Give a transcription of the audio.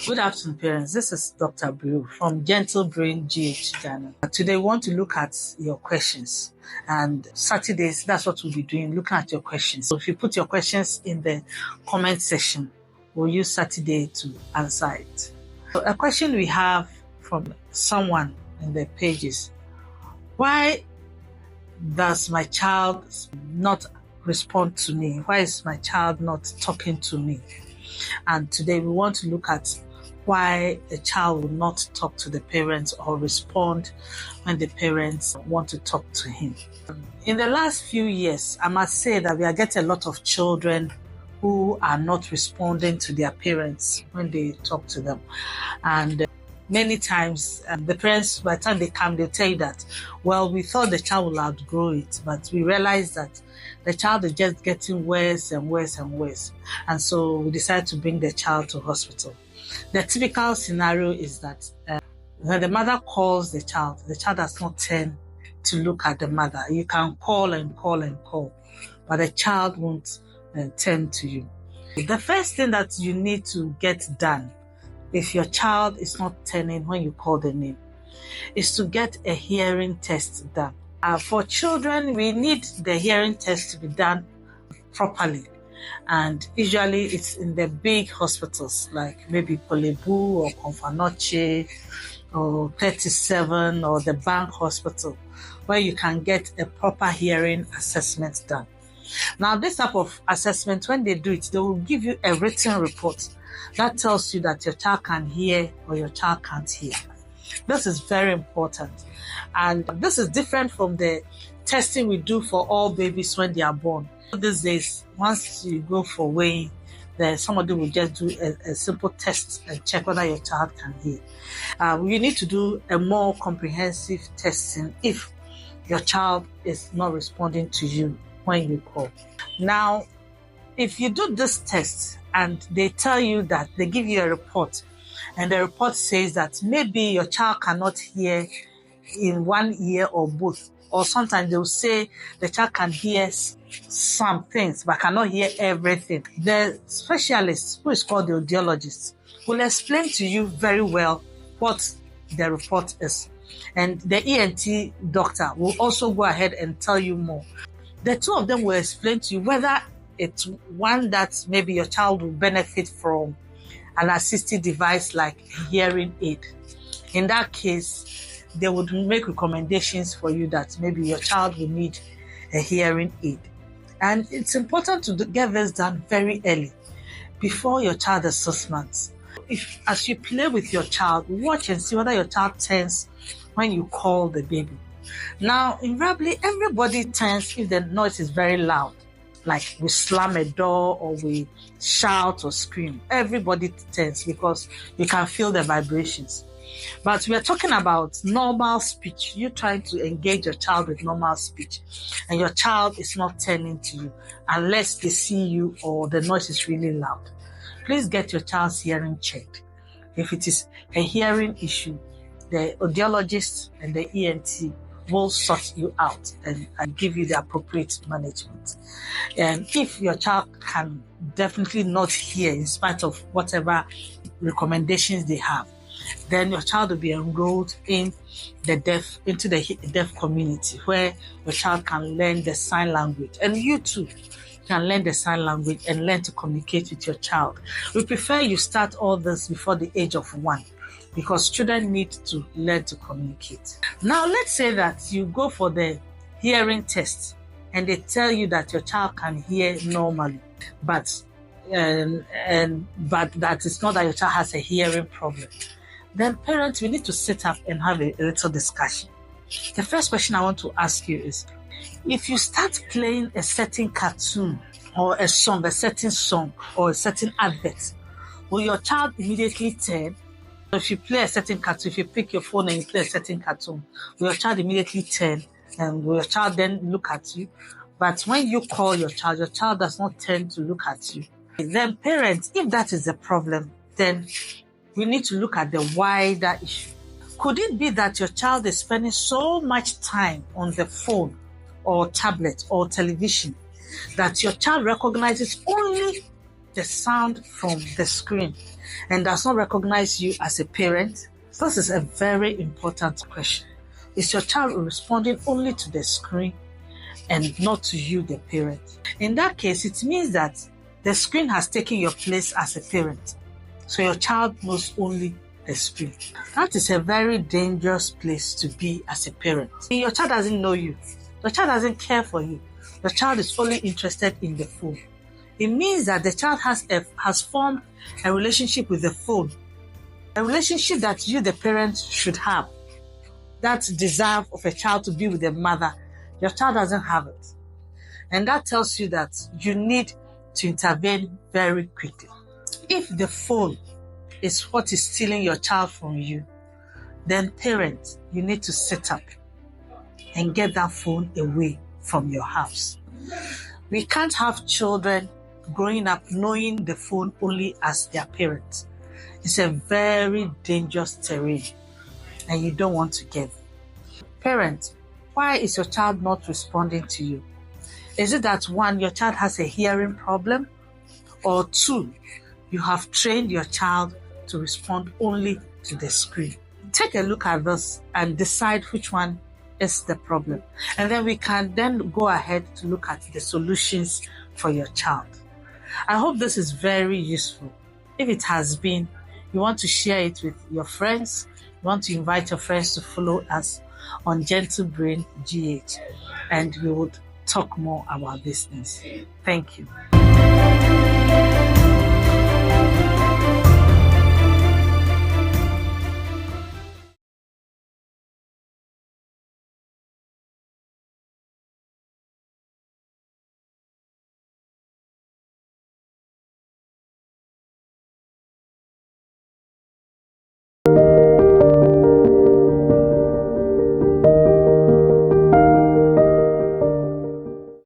Good afternoon, parents. This is Dr. Brew from GentlebrainMD channel. Today, we want to look at your questions. And Saturdays, that's what we'll be doing, looking at your questions. So if you put your questions in the comment section, we'll use Saturday to answer it. So a question we have from someone in the pages: why does my child not respond to me? Why is my child not talking to me? And today we want to look at why a child will not talk to the parents or respond when the parents want to talk to him. In the last few years, I must say that we are getting a lot of children who are not responding to their parents when they talk to them. And many times, the parents, by the time they come, they'll tell you that, well, we thought the child will outgrow it, but we realized that the child is just getting worse and worse and worse. And so we decided to bring the child to hospital. The typical scenario is that when the mother calls the child does not turn to look at the mother. You can call and call and call, but the child won't turn to you. The first thing that you need to get done, if your child is not turning when you call the name, is to get a hearing test done. For children, we need the hearing test to be done properly. And usually it's in the big hospitals like maybe Polebu or Confanoche or 37 or the Bank Hospital, where you can get a proper hearing assessment done. Now, this type of assessment, when they do it, they will give you a written report that tells you that your child can hear or your child can't hear. This is very important. And this is different from the testing we do for all babies when they are born. These days, once you go for weighing, somebody will just do a simple test and check whether your child can hear. You need to do a more comprehensive testing if your child is not responding to you when you call. Now, if you do this test and they tell you that, they give you a report, and the report says that maybe your child cannot hear in one ear or both, or sometimes they'll say the child can hear some things but cannot hear everything. The specialist, who is called the audiologist, will explain to you very well what the report is. And the ENT doctor will also go ahead and tell you more. The two of them will explain to you whether it's one that maybe your child will benefit from an assistive device like a hearing aid. In that case, they would make recommendations for you that maybe your child will need a hearing aid. And it's important to get this done very early, before your child is 6 months. As you play with your child, watch and see whether your child turns when you call the baby. Now, invariably, everybody turns if the noise is very loud, like we slam a door or we shout or scream. Everybody turns because you can feel the vibrations. But we are talking about normal speech. You're trying to engage your child with normal speech, and your child is not turning to you unless they see you or the noise is really loud. Please get your child's hearing checked. If it is a hearing issue, the audiologist and the ENT will sort you out and give you the appropriate management. And if your child can definitely not hear in spite of whatever recommendations they have, then your child will be enrolled into the deaf community, where your child can learn the sign language. And you too can learn the sign language and learn to communicate with your child. We prefer you start all this before the age of 1, because children need to learn to communicate. Now, let's say that you go for the hearing test and they tell you that your child can hear normally, but that it's not that your child has a hearing problem. Then parents, we need to sit up and have a little discussion. The first question I want to ask you is, if you start playing a certain cartoon or a certain song or a certain advert, will your child immediately turn? If you play a certain cartoon, if you pick your phone and you play a certain cartoon, will your child immediately turn? And will your child then look at you? But when you call your child does not turn to look at you. Then parents, if that is the problem, then we need to look at the wider issue. Could it be that your child is spending so much time on the phone or tablet or television that your child recognizes only the sound from the screen and does not recognize you as a parent? This is a very important question. Is your child responding only to the screen and not to you, the parent? In that case, it means that the screen has taken your place as a parent. So your child knows only the screen. That is a very dangerous place to be as a parent. Your child doesn't know you. Your child doesn't care for you. Your child is only interested in the phone. It means that the child has formed a relationship with the phone, a relationship that you, the parent, should have. That desire of a child to be with the mother, your child doesn't have it. And that tells you that you need to intervene very quickly. If the phone is what is stealing your child from you, then parents, you need to sit up and get that phone away from your house. We can't have children growing up knowing the phone only as their parents. It's a very dangerous terrain and you don't want to get there. Parents, why is your child not responding to you? Is it that 1, your child has a hearing problem? Or 2, you have trained your child to respond only to the screen? Take a look at this and decide which one is the problem. And then we can then go ahead to look at the solutions for your child. I hope this is very useful. If it has been, you want to share it with your friends, you want to invite your friends to follow us on GentlebrainGH, and we would talk more about these things. Thank you.